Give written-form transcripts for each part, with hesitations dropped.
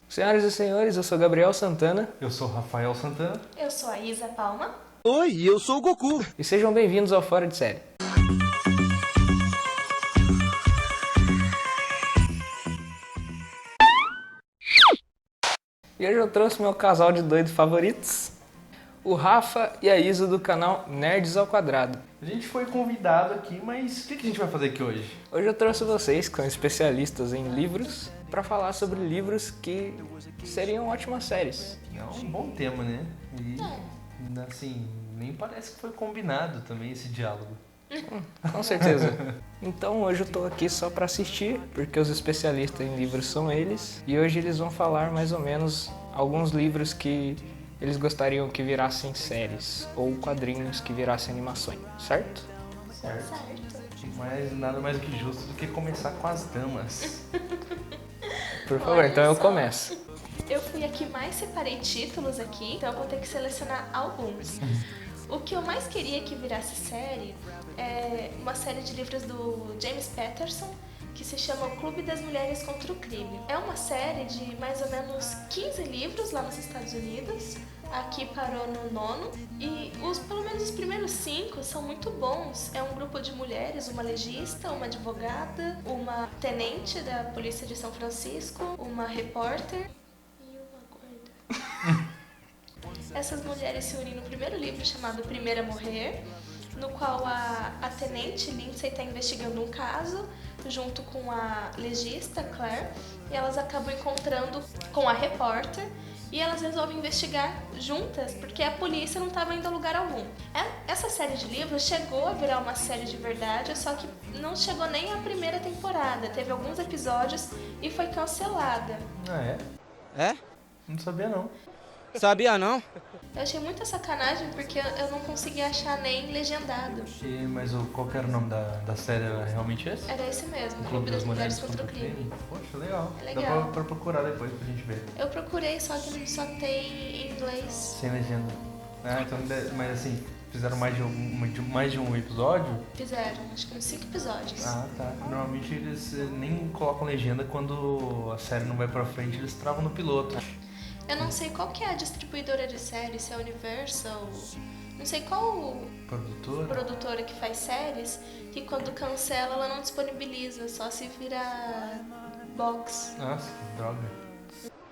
Senhoras e senhores, eu sou Gabriel Santana. Eu sou Rafael Santana. Eu sou a Isa Palma. Oi, eu sou o Goku. E sejam bem-vindos ao Fora de Série. E hoje eu trouxe meu casal de doidos favoritos, o Rafa e a Isa do canal Nerds ao Quadrado. A gente foi convidado aqui, mas o que a gente vai fazer aqui hoje? Hoje eu trouxe vocês, que são especialistas em livros, para falar sobre livros que seriam ótimas séries. É um bom tema, né? E, assim, nem parece que foi combinado também esse diálogo. Com certeza. Então hoje eu tô aqui só para assistir, porque os especialistas em livros são eles. E hoje eles vão falar mais ou menos alguns livros que eles gostariam que virassem séries ou quadrinhos que virassem animações, certo? Certo. Certo. Mas nada mais do que justo do que começar com as damas. Por favor, Olha então eu só. começo. Eu fui a que mais separei títulos aqui, então eu vou ter que selecionar alguns. O que eu mais queria que virasse série é uma série de livros do James Patterson, que se chama O Clube das Mulheres contra o Crime. É uma série de mais ou menos 15 livros lá nos Estados Unidos. Aqui parou no 9º. E pelo menos os primeiros 5 são muito bons. É um grupo de mulheres, uma legista, uma advogada, uma tenente da polícia de São Francisco, uma repórter e uma guarda. Essas mulheres se unem no primeiro livro chamado Primeira a Morrer, no qual a tenente Lindsay está investigando um caso junto com a legista Claire, e elas acabam encontrando com a repórter e elas resolvem investigar juntas porque a polícia não estava indo a lugar algum. Essa série de livros chegou a virar uma série de verdade, só que não chegou nem à primeira temporada. Teve alguns episódios e foi cancelada. Ah, é? É? Não sabia não. Sabia não? Eu achei muita sacanagem porque eu não consegui achar nem legendado. Mas qual que era o nome da série? Era realmente esse? Era esse mesmo, O Clube das Mulheres contra o Crime. Poxa, legal. É Dá legal. pra procurar depois pra gente ver. Eu procurei, só que só tem em inglês. Sem legenda. Ah, então, mas assim, fizeram mais de um episódio? Fizeram, acho que uns 5 episódios. Ah, tá. Normalmente eles nem colocam legenda quando a série não vai pra frente, eles travam no piloto. Eu não sei qual que é a distribuidora de séries, se é a Universal, não sei qual Produtora? produtora que faz séries, que quando cancela ela não disponibiliza, só se virar box. Nossa, que droga.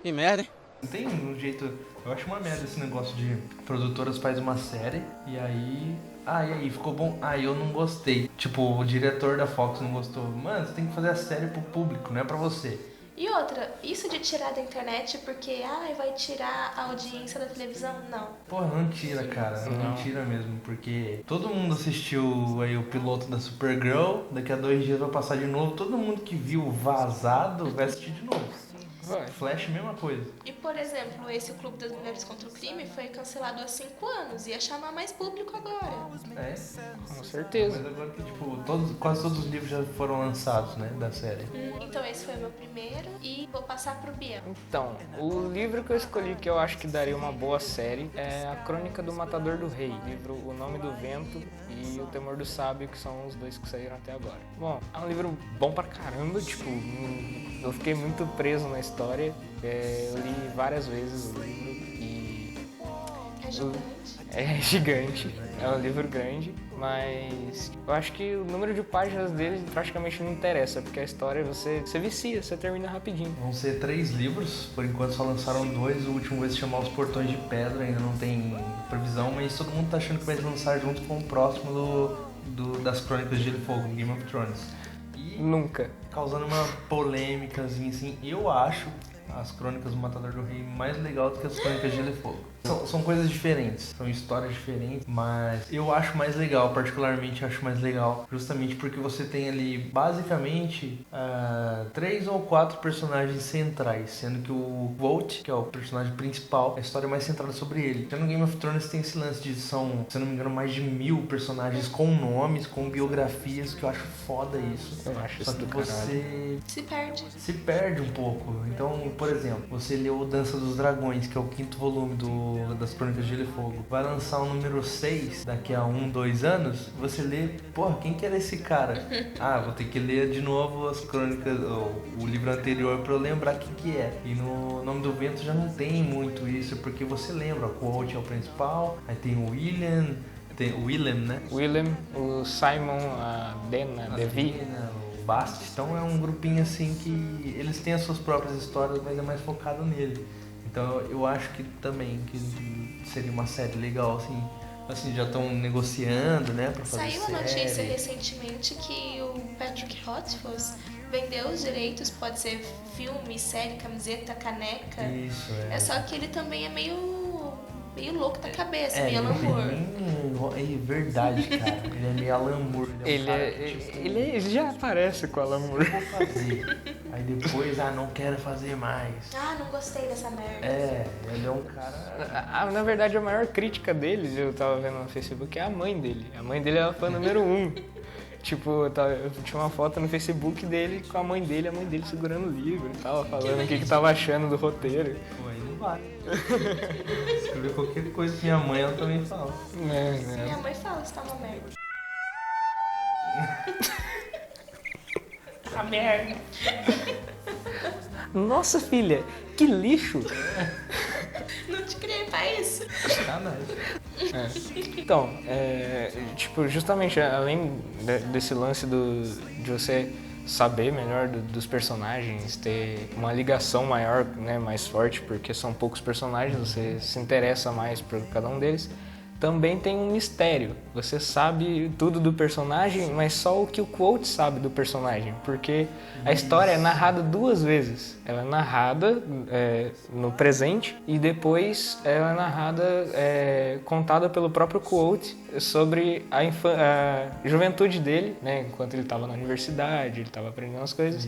Que merda, hein? Não tem um jeito. Eu acho uma merda esse negócio de produtoras faz uma série e aí. Ah, e aí, ficou bom? Ah, eu não gostei. Tipo, o diretor da Fox não gostou. Mano, você tem que fazer a série pro público, não é pra você. E outra, isso de tirar da internet porque vai tirar a audiência da televisão, não. Porra, não tira, cara. Não tira mesmo, porque todo mundo assistiu aí o piloto da Supergirl, daqui a 2 dias vai passar de novo. Todo mundo que viu vazado vai assistir de novo. Vai. Flash, mesma coisa. E, por exemplo, esse O Clube das Mulheres contra o Crime foi cancelado há 5 anos. Ia chamar mais público agora. É. Com certeza. Mas agora que, tipo, quase todos os livros já foram lançados, né, da série. Então esse foi o meu primeiro e vou passar pro Biel. Então, o livro que eu escolhi que eu acho que daria uma boa série é A Crônica do Matador do Rei, livro O Nome do Vento e O Temor do Sábio, que são os dois que saíram até agora. Bom, é um livro bom pra caramba, tipo, eu fiquei muito preso na história, eu li várias vezes o livro e É gigante. é gigante, é um livro grande, mas eu acho que o número de páginas dele praticamente não interessa, porque a história você vicia, você termina rapidinho. Vão ser 3 livros, por enquanto só lançaram 2, o último vai se chamar Os Portões de Pedra, ainda não tem previsão, mas todo mundo tá achando que vai lançar junto com o próximo das Crônicas de Gelo e Fogo, Game of Thrones. E Nunca. causando uma polêmicazinha assim, eu acho as Crônicas do Matador do Rei mais legal do que as Crônicas de Gelo e Fogo. São coisas diferentes, são histórias diferentes, mas eu acho mais legal, particularmente acho mais legal, justamente porque você tem ali basicamente 3 ou 4 personagens centrais, sendo que o Volt, que é o personagem principal, é a história mais centrada sobre ele. Já no Game of Thrones tem esse lance de são, se eu não me engano, mais de 1000 personagens com nomes, com biografias, que eu acho foda isso. Eu acho Só isso que do caralho. você Se perde. se perde um pouco. Então, por exemplo, você leu o Dança dos Dragões, que é o 5º volume das Crônicas de Gelo e Fogo. Vai lançar o número 6 daqui a 2 anos. Você lê, porra, quem que era esse cara? Ah, vou ter que ler de novo as crônicas, o livro anterior pra eu lembrar quem que é. E no Nome do Vento já não tem muito isso, porque você lembra, o Quoth é o principal, aí tem o William, né? Willem, o Simon, a Dena, A Devi. Dena, o Bast. Então é um grupinho assim que eles têm as suas próprias histórias, mas é mais focado nele. Então eu acho que também que seria uma série legal, assim, já estão negociando, né, pra fazer Saiu a série. notícia recentemente que o Patrick Rothfuss vendeu os direitos, pode ser filme, série, camiseta, caneca. Isso, É só que ele também é meio louco da cabeça, meio Alan Moore. É verdade, cara. Ele é meio Alan Moore. Ele já aparece com o Alan Moore. Vou fazer. Aí depois, não quero fazer mais. Ah, não gostei dessa merda. Ele é um cara... Na verdade, a maior crítica dele, eu tava vendo no Facebook, é a mãe dele. A mãe dele é a fã número 1. Tipo, eu tinha uma foto no Facebook dele com a mãe dele segurando o livro e tal, falando o que tava achando do roteiro. Pô, aí não vale. Escrever qualquer coisa que minha mãe, ela também fala. Minha mãe fala que tá uma merda. A merda. Nossa, filha, que lixo. Não te criei pra isso. Então, tipo, justamente além desse lance de você saber melhor dos personagens, ter uma ligação maior, né, mais forte, porque são poucos personagens, você se interessa mais por cada um deles. Também tem um mistério. Você sabe tudo do personagem, mas só o que o Quoth sabe do personagem. Porque a história é narrada 2 vezes. Ela é narrada no presente e depois ela é narrada, contada pelo próprio Quoth sobre a juventude dele, né? Enquanto ele estava na universidade, ele estava aprendendo as coisas.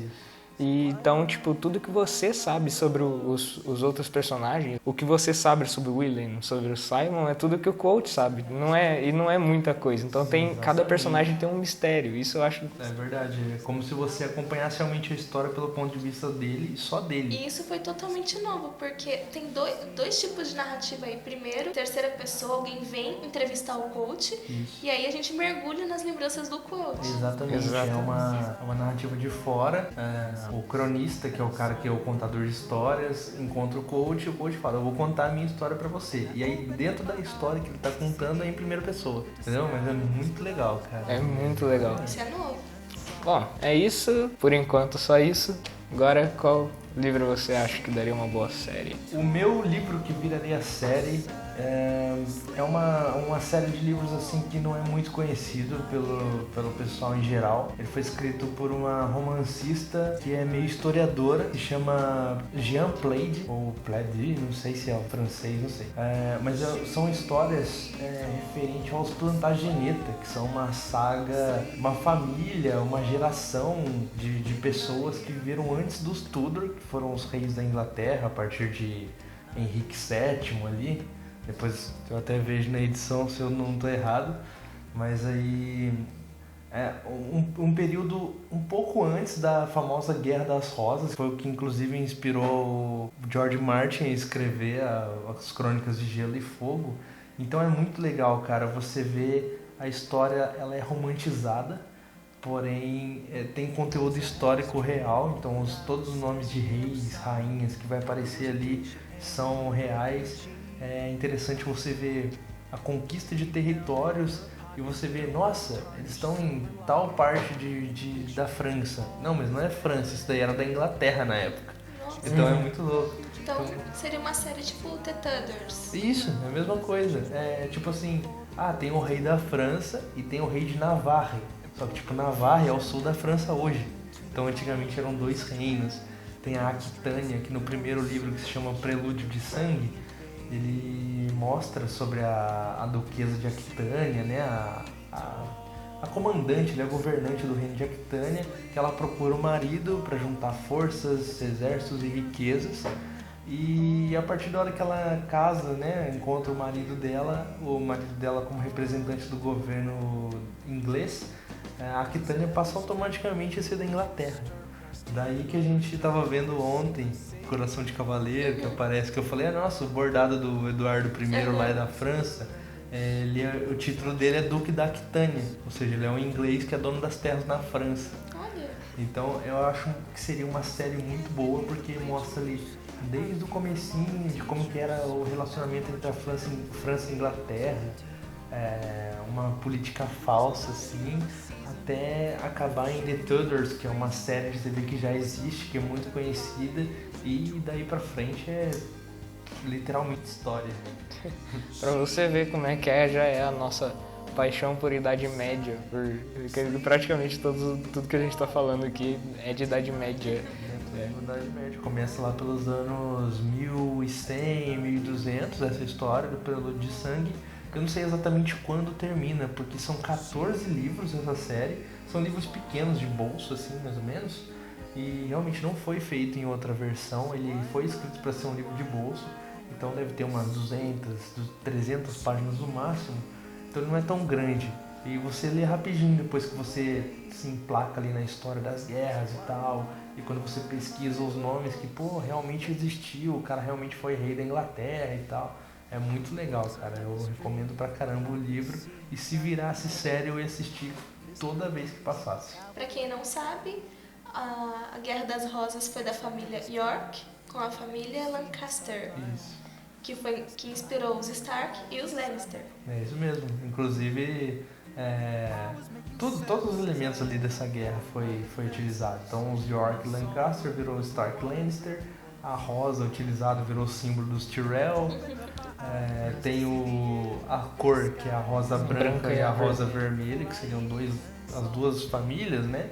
E então, tipo, tudo que você sabe sobre os outros personagens, o que você sabe sobre o William, sobre o Simon, é tudo que o Quoth sabe. Não é muita coisa. Então cada personagem tem um mistério. Isso eu acho... É verdade. É como se você acompanhasse realmente a história pelo ponto de vista dele e só dele. E isso foi totalmente novo, porque tem dois tipos de narrativa aí. Primeiro, terceira pessoa, alguém vem entrevistar o Quoth, e aí a gente mergulha nas lembranças do Quoth. Exatamente. É uma narrativa de fora. O cronista, que é o cara que é o contador de histórias, encontra o Quoth e o Quoth fala, eu vou contar a minha história pra você. E aí, dentro da história que ele tá contando, é em primeira pessoa. Entendeu? Mas é muito legal, cara. É muito legal. Isso é novo. Bom, é isso. Por enquanto, só isso. Agora, qual livro você acha que daria uma boa série? O meu livro que viraria série é uma série de livros assim que não é muito conhecido pelo pessoal em geral. Ele foi escrito por uma romancista que é meio historiadora, que chama Jean Plaidy, ou Plaidy, não sei se é francês, não sei. Mas são histórias referentes aos Plantageneta, que são uma saga, uma família, uma geração de pessoas que viveram antes dos Tudor, que foram os reis da Inglaterra a partir de Henrique VII ali. Depois eu até vejo na edição se eu não estou errado, mas aí um período um pouco antes da famosa Guerra das Rosas, foi o que inclusive inspirou o George Martin a escrever as Crônicas de Gelo e Fogo. Então é muito legal, cara, você vê a história, ela é romantizada, porém tem conteúdo histórico real, então todos os nomes de reis, rainhas que vai aparecer ali são reais. É interessante você ver a conquista de territórios e você vê, nossa, eles estão em tal parte da França. Não, mas não é França, isso daí era da Inglaterra na época. Nossa. Então é muito louco. Então seria uma série tipo The Tudors. Isso, é a mesma coisa. É tipo assim, tem o rei da França e tem o rei de Navarre. Só que tipo, Navarre é o sul da França hoje. Então antigamente eram 2 reinos. Tem a Aquitânia, que no primeiro livro que se chama Prelúdio de Sangue, ele mostra sobre a duquesa de Aquitânia, né, a comandante, a governante do reino de Aquitânia, que ela procura um marido para juntar forças, exércitos e riquezas. E a partir da hora que ela casa, né, encontra o marido dela como representante do governo inglês, a Aquitânia passa automaticamente a ser da Inglaterra. Daí que a gente tava vendo ontem Coração de Cavaleiro, que aparece, que eu falei, nossa, o bordado do Eduardo I lá é da França. O título dele é Duque da Aquitânia, ou seja, ele é um inglês que é dono das terras na França. Olha. Então eu acho que seria uma série muito boa, porque mostra ali desde o comecinho de como que era o relacionamento entre a França e Inglaterra, uma política falsa assim, até acabar em The Tudors, que é uma série de TV que já existe, que é muito conhecida, e daí pra frente é literalmente história. Pra você ver como é que já é a nossa paixão por Idade Média, porque praticamente tudo que a gente tá falando aqui é de Idade Média. Idade Média começa lá pelos anos 1100, 1200, essa história do Prelúdio de Sangue. Eu não sei exatamente quando termina, porque são 14 livros essa série, são livros pequenos de bolso, assim, mais ou menos, e realmente não foi feito em outra versão, ele foi escrito para ser um livro de bolso, então deve ter umas 200, 300 páginas no máximo, então ele não é tão grande, e você lê rapidinho depois que você se emplaca ali na história das guerras e tal, e quando você pesquisa os nomes que, pô, realmente existiu, o cara realmente foi rei da Inglaterra e tal. É muito legal, cara. Eu recomendo pra caramba o livro. E se virasse série, eu ia assistir toda vez que passasse. Pra quem não sabe, a Guerra das Rosas foi da família York com a família Lancaster. Isso. Que inspirou os Stark e os Lannister. É isso mesmo. Inclusive, todos os elementos ali dessa guerra foi utilizado. Então, os York e Lancaster virou Stark Lannister. A rosa utilizada virou símbolo dos Tyrell. Tem a cor, que é a rosa branca e a rosa vermelha, que seriam as duas famílias, né?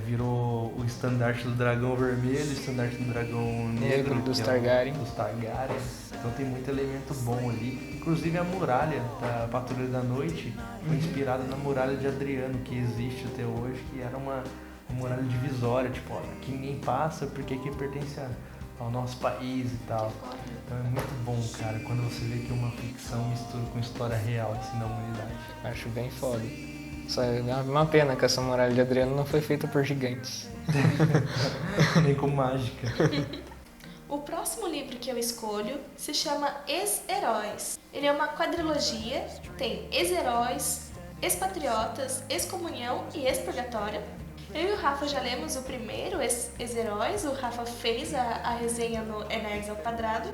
Virou o estandarte do dragão vermelho, o estandarte do dragão negro, dos Targaryen. Dos Targaryen. Então tem muito elemento bom ali. Inclusive a muralha da Patrulha da Noite foi inspirada na muralha de Adriano, que existe até hoje, que era uma muralha divisória, tipo, ó, aqui ninguém passa porque aqui pertence ao nosso país e tal. Então é muito bom, cara, quando você vê que uma ficção mistura com história real, assim, da humanidade. Acho bem foda. Só é uma pena que essa muralha de Adriano não foi feita por gigantes. Nem com mágica. O próximo livro que eu escolho se chama Ex-Heróis. Ele é uma quadrilogia, tem Ex-Heróis, Ex-Patriotas, Ex-Comunhão e Ex-Purgatório. Eu e o Rafa já lemos o primeiro, Ex-Heróis. O Rafa fez a resenha no Nerds ao Quadrado.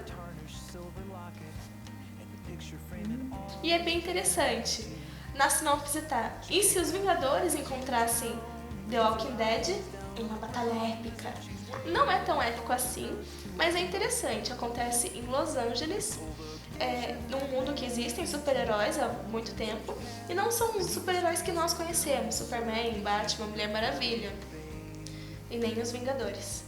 E é bem interessante. Na sinopse tá: e se os Vingadores encontrassem The Walking Dead em uma batalha épica? Não é tão épico assim, mas é interessante. Acontece em Los Angeles, num mundo que existem super-heróis há muito tempo, e não são os super-heróis que nós conhecemos, Superman, Batman, Mulher Maravilha, e nem os Vingadores.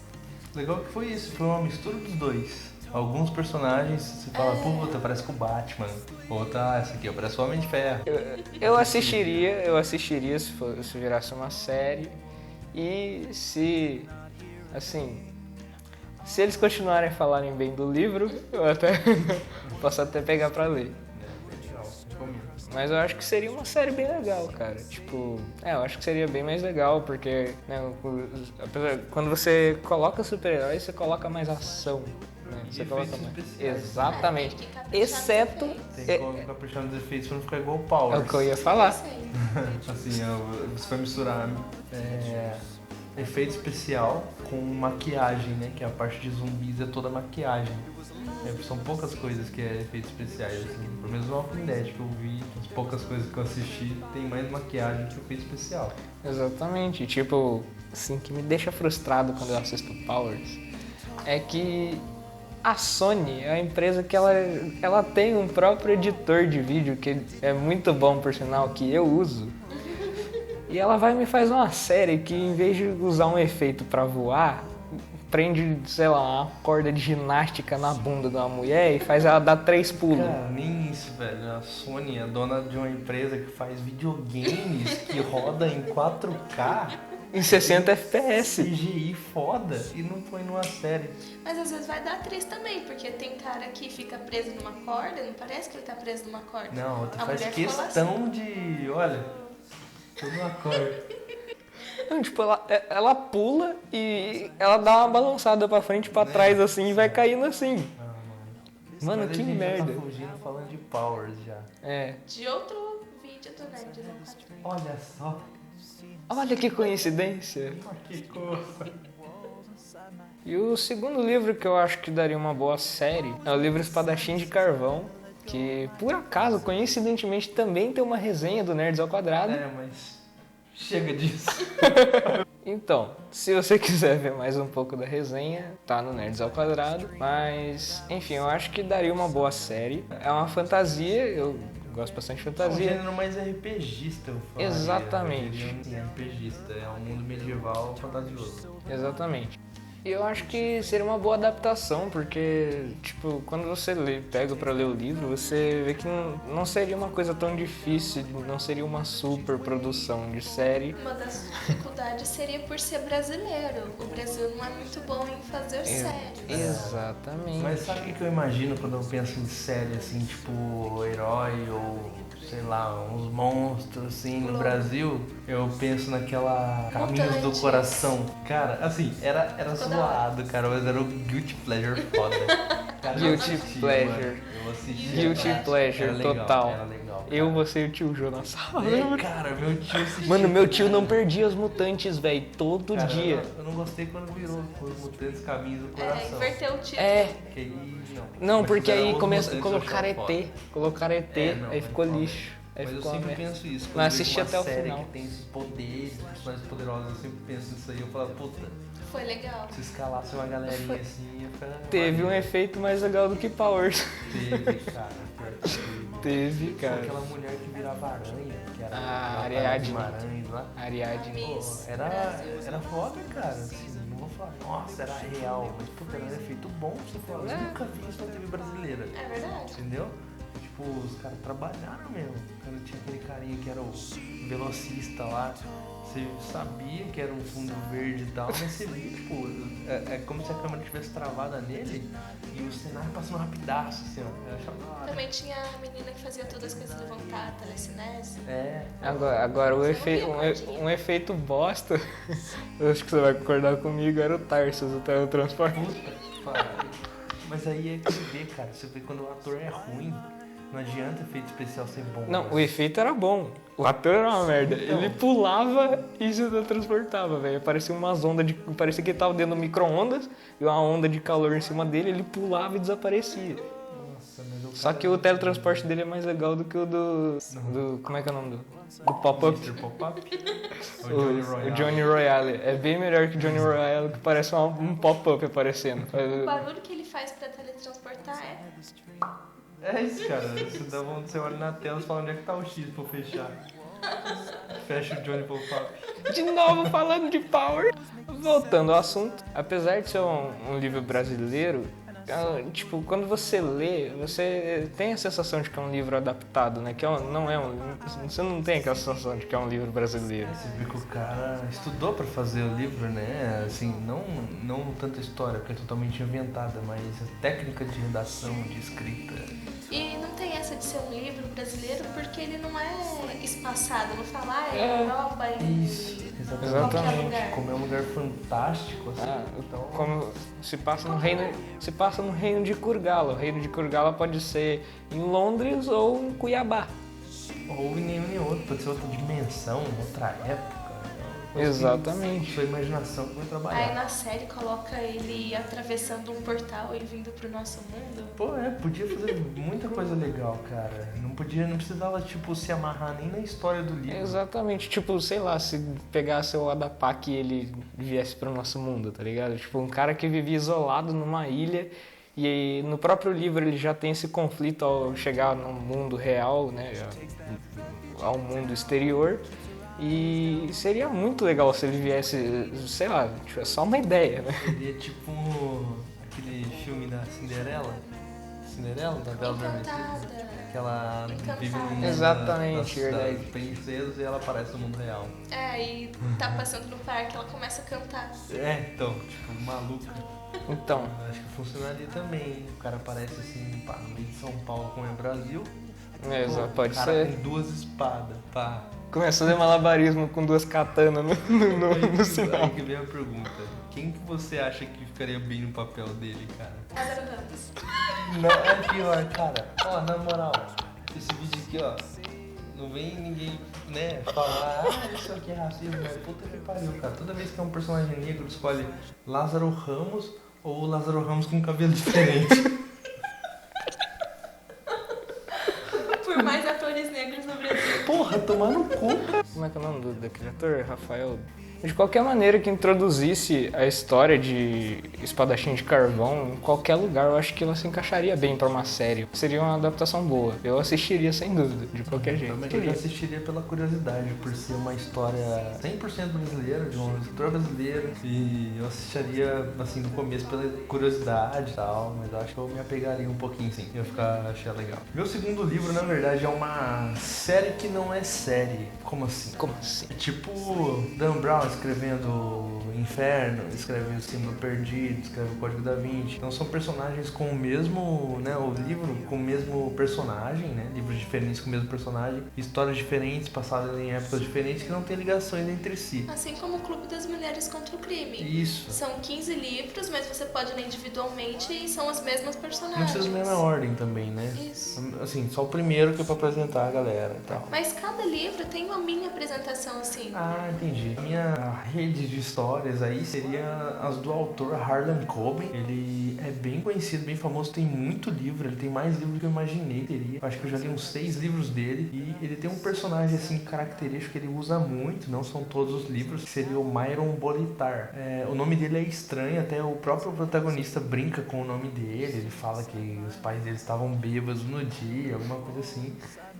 Legal que foi isso, foi uma mistura dos dois. Alguns personagens você fala, puta, parece com o Batman. Outra, essa aqui, parece o Homem de Ferro. Eu assistiria se virasse uma série. E se eles continuarem a falarem bem do livro, eu posso até pegar pra ler. Legal, recomendo. Mas eu acho que seria uma série bem legal, cara. Tipo, eu acho que seria bem mais legal, porque quando você coloca super-heróis, você coloca mais ação. Né? Você coloca mais. Exatamente. Tem que caprichar nos Exceto. efeitos. Tem que caprichar nos efeitos pra não ficar igual o Power. É o que eu ia falar. Isso aí. Assim, você vai misturar efeito especial com maquiagem, né? Que a parte de zumbis é toda maquiagem. São poucas coisas que é efeitos especiais, assim. Pelo menos no Walking Dead que eu vi, as poucas coisas que eu assisti, tem mais maquiagem que efeito especial. Exatamente. Tipo, assim, que me deixa frustrado quando eu assisto Powers é que a Sony é a empresa que ela tem um próprio editor de vídeo que é muito bom, por sinal, que eu uso. E ela vai e me faz uma série que, em vez de usar um efeito pra voar, prende, sei lá, uma corda de ginástica na bunda de uma mulher e faz ela dar 3 pulos. Cara, nem isso, velho. A Sony é dona de uma empresa que faz videogames que roda em 4K. Em 60 FPS. CGI foda e não põe numa série. Mas às vezes vai dar atriz também, porque tem cara que fica preso numa corda, não parece que ele tá preso numa corda. Não, outra A faz mulher ficou lá questão de... Olha, tudo uma cor. Não, tipo, ela pula e ela dá uma balançada pra frente e pra trás assim e vai caindo assim. Ah, Mano, Mas que a gente merda. Já tá fugindo falando de Powers já. É. De outro vídeo do Nerd, né? Olha só. Olha que coincidência. Que coisa. E o segundo livro que eu acho que daria uma boa série é o livro Espadachim de Carvão, que por acaso, coincidentemente, também tem uma resenha do Nerds ao Quadrado. É, mas chega disso. Então, se você quiser ver mais um pouco da resenha, tá no Nerds ao Quadrado. Mas, enfim, eu acho que daria uma boa série. É uma fantasia, eu gosto bastante de É um fantasia. gênero mais RPGista, eu falo. Exatamente. RPGista, é um mundo medieval fantasioso. Exatamente. E eu acho que seria uma boa adaptação, porque, tipo, quando você pega pra ler o livro, você vê que não seria uma coisa tão difícil, não seria uma super produção de série. Uma das dificuldades seria por ser brasileiro. O Brasil não é muito bom em fazer séries. Exatamente. Mas sabe o que eu imagino quando eu penso em série, assim, tipo, herói ou, sei lá, uns monstros, assim, no Brasil? Eu penso naquela Caminhos do Mutantes. Coração. Cara, assim, era zoado, cara, mas era o Guilty Pleasure foda. Cara, eu Guilty assistia, Pleasure. mano. Eu assistia. Guilty Pleasure, Era legal, total. Era legal. Eu, você e o tio Jô na sala. É, cara, meu tio assistia. Mano, meu tio não perdia os mutantes, velho, todo Cara, dia. Eu não gostei quando virou os Mutantes Caminhos do É, Coração. inverteu o título. É, Que aí, não, Mas porque era aí os começa a Mutantes, colocar eu achava ET. foda. Colocaram ET, Não, aí mas ficou foda. lixo. Aí Mas eu ficou uma sempre merda. penso isso. Não Quando eu assisti vejo uma até o série final. que tem esses poderes, personagens poderosos, eu sempre penso nisso aí. Eu falo, puta, Foi legal. se escalasse uma galerinha assim, ia ficar... Teve um efeito mais legal do que Powers. Teve, cara. Pior que teve. Teve, cara. Aquela mulher que virava aranha, que era Ah, uma Ariadne. aranha lá. Ariadne. Pô, Miss era Brasil. foda, cara. Assim, não vou falar, nossa, era real. Mas, puta, era um efeito bom. Você fala, eu nunca vi isso na TV brasileira. É verdade. Entendeu? Tipo, os caras trabalharam mesmo. Quando tinha aquele carinha que era o velocista lá, você sabia que era um fundo verde e tal, mas você via, tipo, é como se a câmera tivesse travada nele e o cenário passando rapidaço, assim, ó. Eu achava da hora. Também tinha a menina que fazia todas as coisas levantar, telecinese. É. Agora um efeito bosta, eu acho que você vai concordar comigo, era o Tarsus, o teletransporte. Puta que pariu. Mas aí é que você vê, cara. Você vê quando o ator é ruim, não adianta efeito especial ser bom. Não, né? o efeito era bom. O ator era uma merda. Então. Ele pulava e se teletransportava, velho. Parecia umas ondas de. Parecia que ele tava dentro do micro-ondas e uma onda de calor em cima dele, ele pulava e desaparecia. Nossa, mas o Só cara- que o teletransporte dele é mais legal do que o do. Como é que é o nome do pop-up? Mr. Pop-Up? O Johnny Royale. É bem melhor que o Johnny Royale, que parece um pop-up aparecendo. O barulho que ele faz pra teletransportar é. É isso, cara. Você dá vontade, você olha na tela e fala onde é que tá o X pra eu fechar. Fecha o Johnny Pop-Up. De novo falando de Power. Voltando ao assunto, apesar de ser um livro brasileiro, tipo, quando você lê, você tem a sensação de que é um livro adaptado, né? Que não é você não tem aquela sensação de que é um livro brasileiro. Você vê que o cara estudou pra fazer o livro, né? Assim, não tanta história, porque é totalmente inventada, mas a técnica de redação, de escrita. E não tem essa de ser um livro brasileiro porque ele não é espaçado, não fala, É. Europa, em Isso, qualquer Exatamente. lugar. Como é um lugar fantástico, assim. Então, como se passa no reino de Kurgala. O reino de Kurgala pode ser em Londres ou em Cuiabá. Ou em nenhum nem outro, pode ser outra dimensão, outra época. Exatamente. Sua imaginação que vai Aí trabalhar. na série coloca ele atravessando um portal e vindo pro nosso mundo. Pô, podia fazer muita coisa legal, cara. Não precisava, tipo, se amarrar nem na história do livro. Exatamente, tipo, sei lá, se pegasse o Adapak e ele viesse pro nosso mundo, tá ligado? Tipo, um cara que vivia isolado numa ilha e no próprio livro ele já tem esse conflito ao chegar no mundo real, né, ao mundo exterior. E seria muito legal se ele viesse, sei lá, tipo, é só uma ideia, né? Seria tipo aquele filme da Cinderela. Cinderela, da Bela Adormecida. Encantada. Que ela Encantada. vive no mundo Exatamente, das verdade. princesas e ela aparece no mundo real. É, e tá passando no parque, ela começa a cantar. É, então, tipo, maluca. Então, Acho que funcionaria também, hein? O cara aparece assim, pá, no meio de São Paulo, como é Brasil. pode o cara ser. com duas espadas, pá. Começa a fazer malabarismo com 2 katanas no sinal. Aí que vem a pergunta. Quem que você acha que ficaria bem no papel dele, cara? Lázaro Ramos. Não, é pior, cara. Ó, na moral, esse vídeo aqui, ó. Não vem ninguém, né, falar, isso aqui é racismo, mas puta que pariu, cara. Toda vez que é um personagem negro, escolhe Lázaro Ramos ou Lázaro Ramos com cabelo diferente. Por mais atores negros no Brasil. Porra, tomar no cu. Como é que é o nome daquele ator? Rafael. De qualquer maneira que introduzisse a história de espadachim de carvão em qualquer lugar, eu acho que ela se encaixaria bem pra uma série. Seria uma adaptação boa. Eu assistiria sem dúvida, de qualquer jeito. Mas eu já assistiria pela curiosidade, por ser uma história 100% brasileira, de um escritor brasileiro. E eu assistiria, assim, no começo pela curiosidade e tal, mas eu acho que eu me apegaria um pouquinho, sim. Eu achar legal. Meu segundo livro, na verdade, é uma série que não é série. Como assim? Como assim? É tipo Dan Brown escrevendo Inferno, escreve O Símbolo Perdido, escreve O Código da Vinci. Então são personagens com o mesmo, né, o livro com o mesmo personagem, né, livros diferentes com o mesmo personagem, histórias diferentes, passadas em épocas diferentes que não têm ligações entre si. Assim como o Clube das Mulheres contra o Crime. Isso. São 15 livros, mas você pode ler individualmente e são as mesmas personagens. Não precisa ler na ordem também, né? Isso. Assim, só o primeiro que é pra apresentar a galera e tal. Mas cada livro tem uma mini apresentação assim. Ah, entendi. A minha rede de histórias aí seria as do autor Harlan Coben. Ele é bem conhecido, bem famoso, tem muito livro, ele tem mais livros do que eu imaginei que teria. Acho que eu já li uns 6 livros dele e ele tem um personagem assim característico que ele usa muito, não são todos os livros, que seria o Myron Bolitar. O nome dele é estranho, até o próprio protagonista brinca com o nome dele, ele fala que os pais dele estavam bêbados no dia, alguma coisa assim.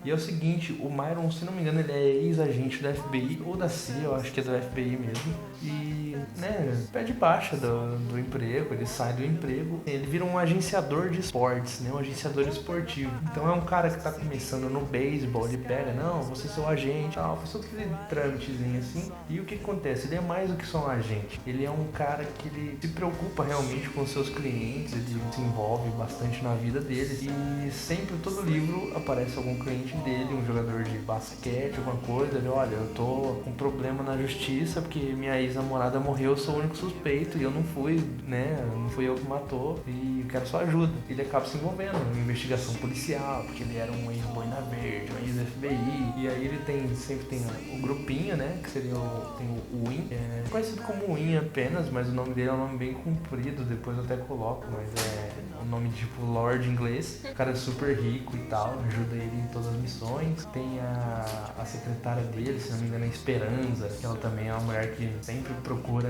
E é o seguinte, o Myron, se não me engano, ele é ex-agente da FBI, ou da CIA, eu acho que é do FBI mesmo. E, né, pede baixa do emprego, ele sai do emprego, ele vira um agenciador de esportes, né, um agenciador esportivo. Então é um cara que tá começando no beisebol, ele pega, não, você é seu agente, tal, faz todo aquele trâmitezinho assim. E o que acontece? Ele é mais do que só um agente. Ele é um cara que ele se preocupa realmente com os seus clientes, ele se envolve bastante na vida deles. E sempre, todo livro, aparece algum cliente dele, um jogador de basquete, alguma coisa, ele, olha, eu tô com problema na justiça porque minha ex-namorada morreu, eu sou o único suspeito e eu não fui, né, não fui eu que matou e eu quero sua ajuda. Ele acaba se envolvendo em investigação policial, porque ele era um ex-boina verde, um ex-FBI, e aí ele sempre tem o grupinho, né, que seria o Win, conhecido como Win apenas, mas o nome dele é um nome bem comprido, depois eu até coloco, mas é um nome tipo Lord inglês. O cara é super rico e tal, ajuda ele em todas as missões. Tem a secretária dele, se não me engano, é Esperança, que ela também é uma mulher que sempre procura,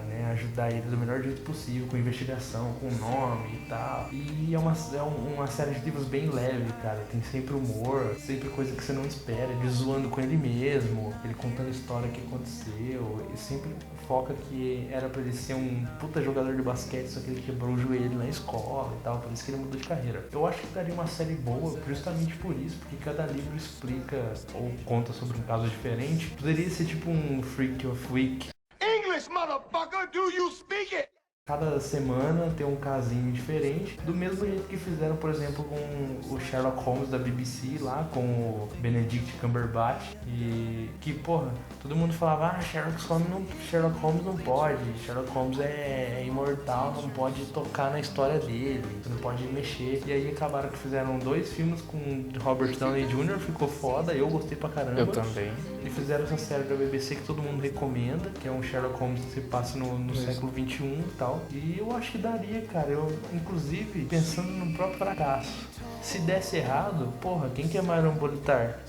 né, ajudar ele do melhor jeito possível, com investigação, com nome e tal. E é uma série de livros bem leve, cara. Tem sempre humor, sempre coisa que você não espera, ele zoando com ele mesmo, ele contando a história que aconteceu, e sempre foca que era pra ele ser um puta jogador de basquete, só que ele quebrou o joelho na escola e tal, por isso que ele mudou de carreira. Eu acho que daria uma série boa justamente por isso, porque cada livro explica ou conta sobre um caso diferente. Poderia ser tipo um Freak of Week. English, motherfucker, do you speak it? Cada semana tem um casinho diferente, do mesmo jeito que fizeram, por exemplo, com o Sherlock Holmes da BBC lá, com o Benedict Cumberbatch, e que, porra, todo mundo falava, Sherlock Holmes não pode, Sherlock Holmes é imortal, não pode tocar na história dele, você não pode mexer. E aí acabaram que fizeram 2 filmes com Robert Downey Jr., ficou foda, eu gostei pra caramba. Eu também. E fizeram essa série da BBC que todo mundo recomenda, que é um Sherlock Holmes que se passa no século XXI e tal. E eu acho que daria, cara. Eu, inclusive, pensando no próprio fracasso. Se desse errado, porra, quem que é Myron Bolitar?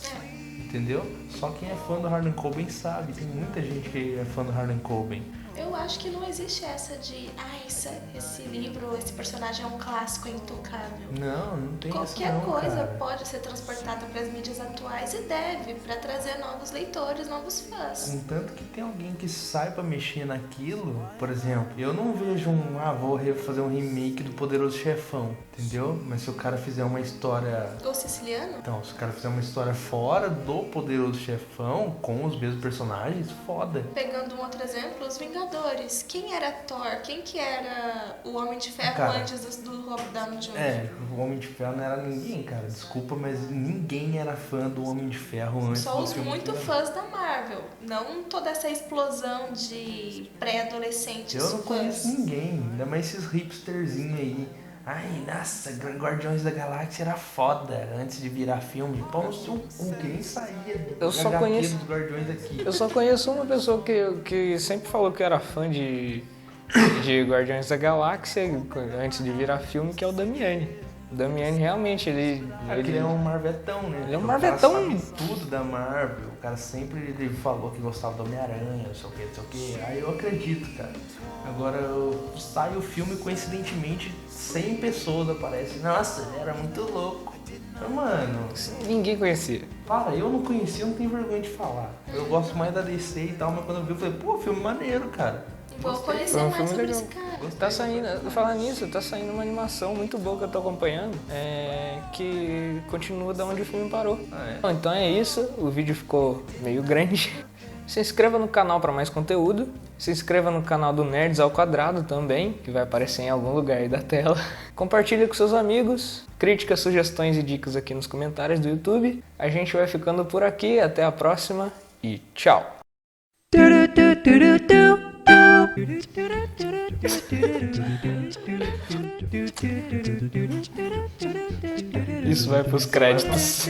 Entendeu? Só quem é fã do Harlan Coben sabe. Tem muita gente que é fã do Harlan Coben. Eu acho que não existe essa de, esse livro, esse personagem é um clássico, é intocável. Não tem Qualquer essa não, coisa cara. pode ser transportada para as mídias atuais e deve, para trazer novos leitores, novos fãs. Contanto que tem alguém que saiba mexer naquilo, por exemplo, eu não vejo vou fazer um remake do Poderoso Chefão, entendeu? Mas se o cara fizer uma história... O Siciliano? Então, se o cara fizer uma história fora do Poderoso Chefão, com os mesmos personagens, foda. Pegando um outro exemplo, Os Vingadores. Vingadores, quem era Thor? Quem que era o Homem de Ferro Cara, antes do Robert Downey Jr.? O Homem de Ferro não era ninguém, cara. Desculpa, mas ninguém era fã do Homem de Ferro antes Só do os filme muito que fãs da Marvel, não toda essa explosão de pré-adolescentes Eu não fãs. conheço ninguém, ainda mais esses hipsterzinhos aí. Ai, nossa, Guardiões da Galáxia era foda antes de virar filme. Pau no seu cu, que nem saía Eu só HQ conheço- dos Guardiões aqui. Eu só conheço uma pessoa que sempre falou que era fã de Guardiões da Galáxia antes de virar filme, que é o Damiani. O Damiani realmente, Ele é um marvetão, né? Ele é um O marvetão. cara sabe tudo da Marvel. O cara sempre ele falou que gostava do Homem-Aranha, não sei o que, não sei o que. Aí eu acredito, cara. Agora sai o filme, coincidentemente, 100 pessoas aparecem. Nossa, ele era muito louco. Mas, mano, ninguém conhecia. para, eu não conhecia, eu não tenho vergonha de falar. Eu gosto mais da DC e tal, mas quando eu vi, eu falei, pô, filme maneiro, cara. Vou conhecer Foi um mais filme sobre legal. esse cara. Tá saindo, falando nisso, tá saindo uma animação muito boa que eu tô acompanhando, que continua da onde o filme parou. Bom, então é isso, o vídeo ficou meio grande. Se inscreva no canal para mais conteúdo. Se inscreva no canal do Nerds ao Quadrado também, que vai aparecer em algum lugar aí da tela. Compartilhe com seus amigos. Críticas, sugestões e dicas aqui nos comentários do YouTube. A gente vai ficando por aqui, até a próxima e tchau! Isso vai pros créditos.